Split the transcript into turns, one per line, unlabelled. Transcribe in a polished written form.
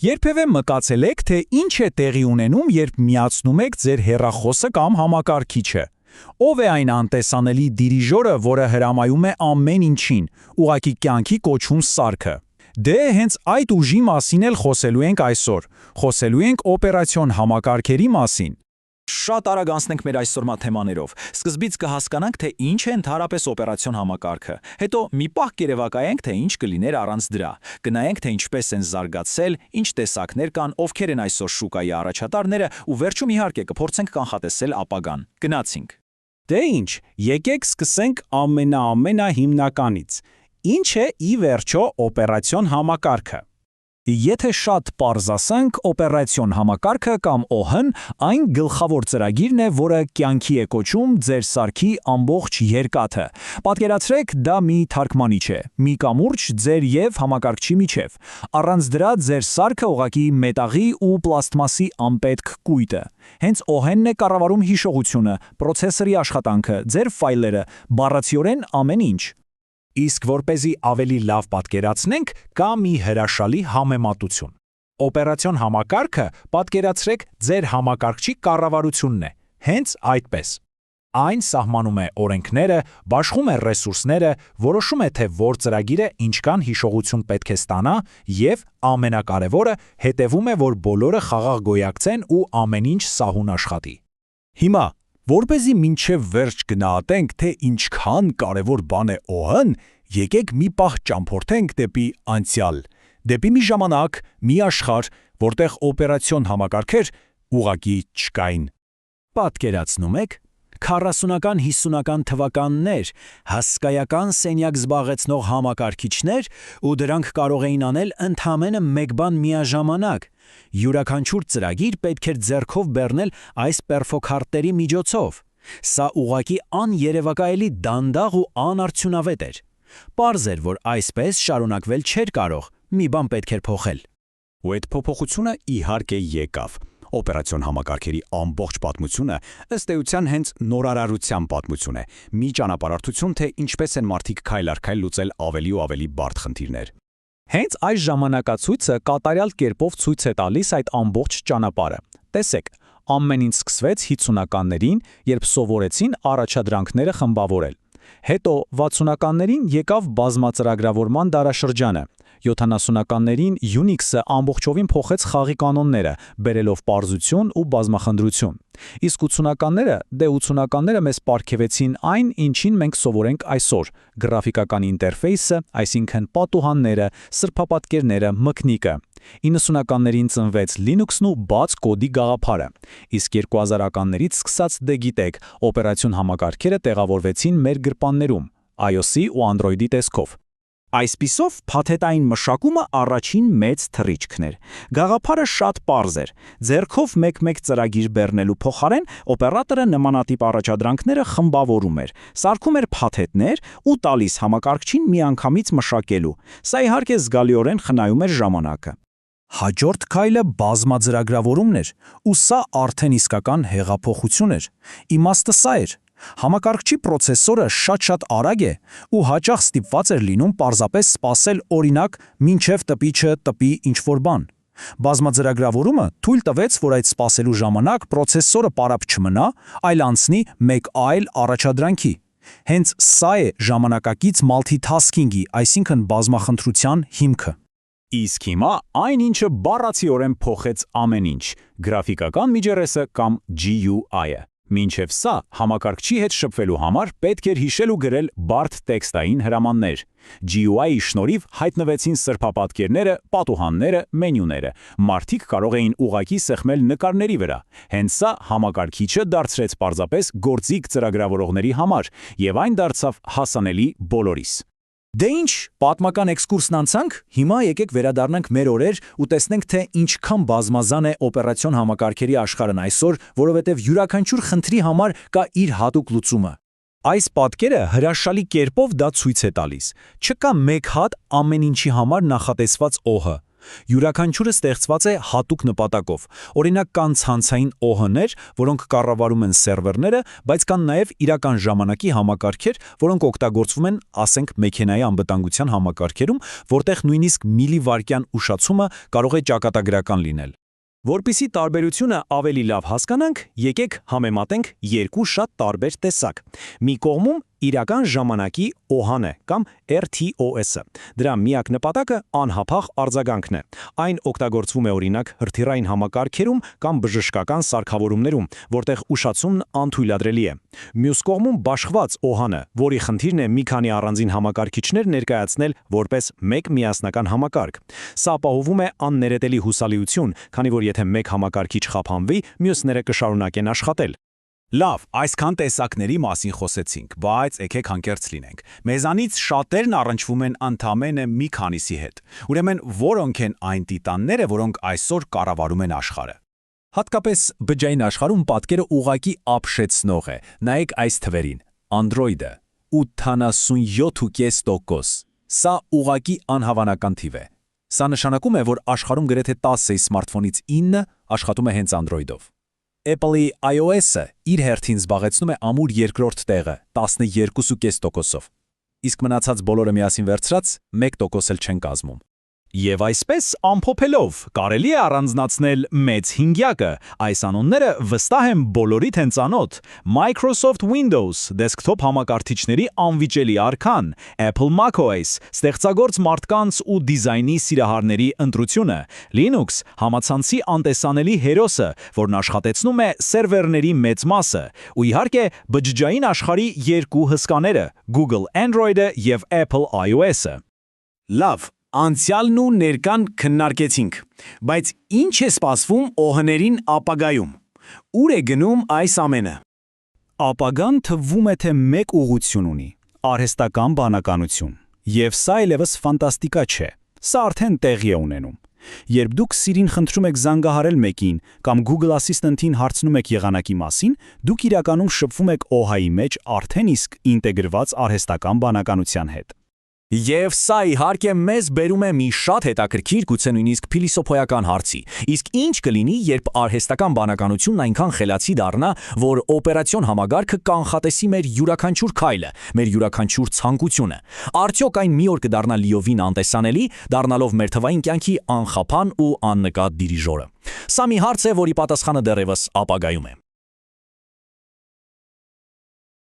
Երբևէ մտածել եք, թե ինչ է տեղի ունենում, երբ միացնում եք ձեր հեռախոսը կամ համակարգիչը։ Ով է այն անտեսանելի դիրիժորը, որը հրամայում է ամեն ինչին, ուղղակի կյանքի կոչում սարքը։ Դե հենց այդ ուժի մասին էլ խոսելու ենք այսօր։ Խոսելու ենք օպերացիոն համակարգերի մասին։
Շատ արագ անցնենք մեր այսօրվա թեմաներով։ Սկզբից կհասկանանք, թե ինչ է ընդհանրապես օպերացիոն համակարգը։ Հետո մի պահ կերևակայենք, թե ինչ կլիներ առանց դրա։ Գնայենք, թե ինչպես են զարգացել, ինչ տեսակներ կան, ովքեր են այսօր շուկայի առաջատարները, ու վերջում իհարկե կփորձենք կանխատեսել ապագան։ Գնացինք։
Դե ինչ, եկեք սկսենք ամենահիմնականից։ Ինչ է ի վերջո օպերացիոն համակարգը։ Եթե շատ պարզ ասենք, օպերացիոն համակարգը կամ ՕՀ-ն այն գլխավոր ծրագիրն է, որը կյանքի է կոչում ձեր սարքի ամբողջ երկաթը։ Պատկերացրեք, դա մի թարգմանիչ է, մի կամուրջ ձեր եւ համակարգչի միջև։ Առանց դրա ձեր սարքը ուղղակի մետաղի ու պլաստմասի անպետք կույտ է։ Հենց ՕՀ-ն է կառավարում հիշողությունը, պրոցեսորի աշխատանքը, ձեր ֆայլերը, բառացիորեն ամեն ինչ։ Իսկ որպեսզի ավելի լավ պատկերացնենք, կա մի հրաշալի համեմատություն։ Օպերացիոն համակարգը պատկերացրեք ձեր համակարգչի կառավարությունն է, հենց այդպես։ Այն սահմանում է օրենքները, բաշխում է ռեսուրսները, որոշում է, թե որ ծրագիրը ինչքան հիշողություն պետք է ստանա և, ամենակարևորը, հետևում է, որ բոլորը խաղաղ գոյակցեն ու ամեն ինչ սահուն աշխատի։ Հիմա, որպեսզի մինչև վերջ գնահատենք, թե ինչքան կարևոր բան է ՕՀ-ն, եկեք մի պահ ճամփորդենք դեպի անցյալ, դեպի մի ժամանակ, մի աշխարհ, որտեղ օպերացիոն համակարգեր ուղղակի չկային։ Պատկերացնում եք 40-ական, 50-ական թվականներ, հասկայական սենյակ զբաղեցնող համակարգիչներ, ու դրանք կարող էին անել ընդամենը մեկ բան միաժամանակ։ Յուրաքանչյուր ծրագիր պետք էր ձեռքով բեռնել այս պերֆոքարտերի միջոցով։ Սա ուղղակի աներևակայելի դանդաղ ու անարդյունավետ էր։ Պարզ էր, որ այսպես շարունակվել չէր կարող, մի բան պետք էր փոխել։ Ու այդ փոփոխությունը իհարկե եկավ։ Օպերացիոն համակարգերի ամբողջ պատմությունը ըստ էության հենց նորարարության պատմություն է, մի ճանապարհորդություն, թե ինչպես են մարդիկ քայլ առ քայլ լուծել ավելի ու ավելի բարդ խնդիրներ։ Հենց այս ժամանակացույցը կատարյալ կերպով ցույց է տալիս այդ ամբողջ ճանապարհը։ Տեսեք, ամեն ինչ սկսվեց 50-ականներին, երբ սովորեցին առաջադրանքները խմբավորել։ Հետո 60-ականներին եկավ բազմածրագրավորման դարաշրջանը։ 70-ականներին Unix-ը ամբողջովին փոխեց խաղի կանոնները, բերելով պարզություն ու բազմախնդրություն։ Իսկ 80-ականները, 80-ականները մեզ պարգևեցին այն, ինչին մենք սովորենք այսօր՝ գրաֆիկական ինտերֆեյսը, այսինքն պատուհանները, սրբապատկերները, մկնիկը։ 90-ականներին ծնվեց Linux-ն ու բաց կոդի գաղափարը։ Իսկ 2000-ականներից սկսած դե գիտեք, օպերացիոն համակարգերը տեղավորվեցին մեր գրպաններում, iOS-ի ու Android-ի տեսքով։ Այսպիսով, փաթեթային մշակումը առաջին մեծ թռիչքն էր։ Գաղափարը շատ պարզ էր։ Ձեռքով մեկ-մեկ ծրագիր բեռնելու փոխարեն օպերատորը նմանատիպ առաջադրանքները խմբավորում էր, սարքում էր փաթեթներ ու տալիս համակարգչին միանգամից մշակելու։ Սա իհարկե զգալիորեն խնայում էր ժամանակը։ Հաջորդ քայլը բազմաձրագրավորումն էր, ու սա արդեն իսկական հեղափոխություն էր։ Իմաստը սա էր. համակարգչի պրոցեսորը շատ արագ է ու հաճախ ստիպված էր լինում պարզապես սպասել օրինակ մինչև տպիչը տպի ինչ-որ բան։ Բազմաձրագրավորումը թույլ տվեց, որ այդ սպասելու ժամանակ պրոցեսորը պարապ չմնա, այլ անցնի մեկ այլ առաջադրանքի։ Հենց սա է ժամանակակից multitasking-ի, այսինքն բազմախնդրության հիմքը։ Իսկ հիմա այն ինչը բառացիորեն փոխեց ամեն ինչ՝ գրաֆիկական միջերեսը կամ GUI-ը։ Մինչև սա համակարգչի հետ շփվելու համար պետք էր հիշել ու գրել բարդ տեքստային հրամաններ։ GUI-ի շնորհիվ հայտնվեցին սրբապատկերները, պատուհանները, մենյուները։ Մարդիկ կարող էին ուղղակի սեղմել նկարների վրա։ Հենց սա համակարգիչը դարձրեց պարզապես գործիք ծրագրավորողների համար, եւ այն դարձավ հասանելի բոլորիս։ Դե ինչ, պատմական էքսկուրսն անցանք, հիմա եկեք վերադառնանք մեր օրեր ու տեսնենք, թե ինչքան բազմազան է օպերացիոն համակարգերի աշխարհն այսօր, որովհետև յուրաքանչյուր խնդրի համար կա իր հատուկ լուծումը։ Այս պատկերը հրաշալի կերպով դա ցույց է տալիս։ Չկա մեկ հատ ամեն ինչի համար նախատեսված ՕՀ։ Յուրաքանչյուրը ստեղծված է հատուկ նպատակով։ Օրինակ կան ցանցային ՕՀ-ներ, որոնք կառավարում են սերվերները, բայց կան նաև իրական ժամանակի համակարգեր, որոնք օգտագործվում են, ասենք, մեքենայի անվտանգության համակարգերում, որտեղ նույնիսկ միլիվայրկյան ուշացումը կարող է ճակատագրական լինել։ Որպեսզի տարբերությունը ավելի լավ հասկանանք, եկեք համեմատենք երկու շատ տարբեր տեսակ։ Մի կողմում իրական ժամանակի ՕՀ-ն է կամ RTOS-ը։ Դրա միակ նպատակը անհապաղ արձագանքն է։ Այն օգտագործվում է օրինակ հրթիռային համակարգերում կամ բժշկական սարքավորումներում, որտեղ ուշացումն անթույլատրելի է։ Մյուս կողմում բաշխված ՕՀ-ն է, որի խնդիրն է մի քանի առանձին համակարգիչներ ներկայացնել որպես մեկ միասնական համակարգ։ Սա ապահովում է աններետելի հուսալիություն, քանի որ եթե մեկ համակարգիչ խափանվի, մյուսները կշարունակեն աշխատել։ Լավ, այսքան տեսակների մասին խոսեցինք, բայց եկեք հանկարծ լինենք։ Մեզանից շատերն առնչվում են ընդամենը մի քանիսի հետ։ Ուրեմն որոնք են այն տիտանները, որոնք այսօր կառավարում են աշխարհը։ Հատկապես բջջային աշխարհում պատկերը ուղղակի ապշեցնող է։ Նայեք այս թվերին. Android-ը 87.5%։ Սա ուղղակի անհավանական թիվ է։ Սա նշանակում է, որ աշխարհում գրեթե 10-ի սմարթֆոնից 9-ը աշխատում է հենց Android-ով։ Apple-ի iOS-ը իր հերթին զբաղեցնում է ամուր երկրորդ տեղը 12.5%-ով, իսկ մնացած բոլորը միասին վերցրած 1% էլ չեն կազմում։ Եվ այսպես ամփոփելով կարելի է առանձնացնել մեծ հինգյակը, այս անունները վստահ եմ բոլորիդ են ծանոթ. Microsoft Windows, դեսքթոփ համակարգիչների անվիճելի արքան, Apple macOS, ստեղծագործ մարդկանց ու դիզայնի սիրահարների ընտրությունը, Linux, համացանցի անտեսանելի հերոսը, որն աշխատեցնում է սերվերների մեծ մասը, ու իհարկե բջջային աշխարհի երկու հսկաները՝ Google Android-ը եւ Apple iOS-ը։ Լավ, անցյալն ու ներկան քննարկեցինք, բայց ինչ է սպասվում ՕՀ-ներին ապագայում։ Ուր է գնում այս ամենը։ Ապագան թվում է թե մեկ ուղղություն ունի՝ արհեստական բանականություն։ Եվ սա այլևս ֆանտաստիկա չէ։ Սա արդեն տեղի է ունենում։ Երբ դուք Siri-ին խնդրում եք զանգահարել մեկին կամ Google Assistant-ին հարցնում եք եղանակի մասին, դուք իրականում շփվում եք ՕՀ-ի մեջ արդեն իսկ ինտեգրված արհեստական բանականության հետ։ Եվ սա իհարկե մեզ բերում է մի շատ հետաքրքիր, գուցե նույնիսկ փիլիսոփայական հարցի. իսկ ինչ կլինի, երբ արհեստական բանականությունն այնքան խելացի դառնա, որ օպերացիոն համակարգը կանխատեսի մեր յուրաքանչյուր քայլը, մեր յուրաքանչյուր ցանկությունը։ Արդյոք այն մի օր կդառնա լիովին անտեսանելի, դառնալով մեր թվային կյանքի անխափան ու աննկատ դիրիժորը։ Սա մի հարց է, որի պատասխանը դեռևս ապագայում է։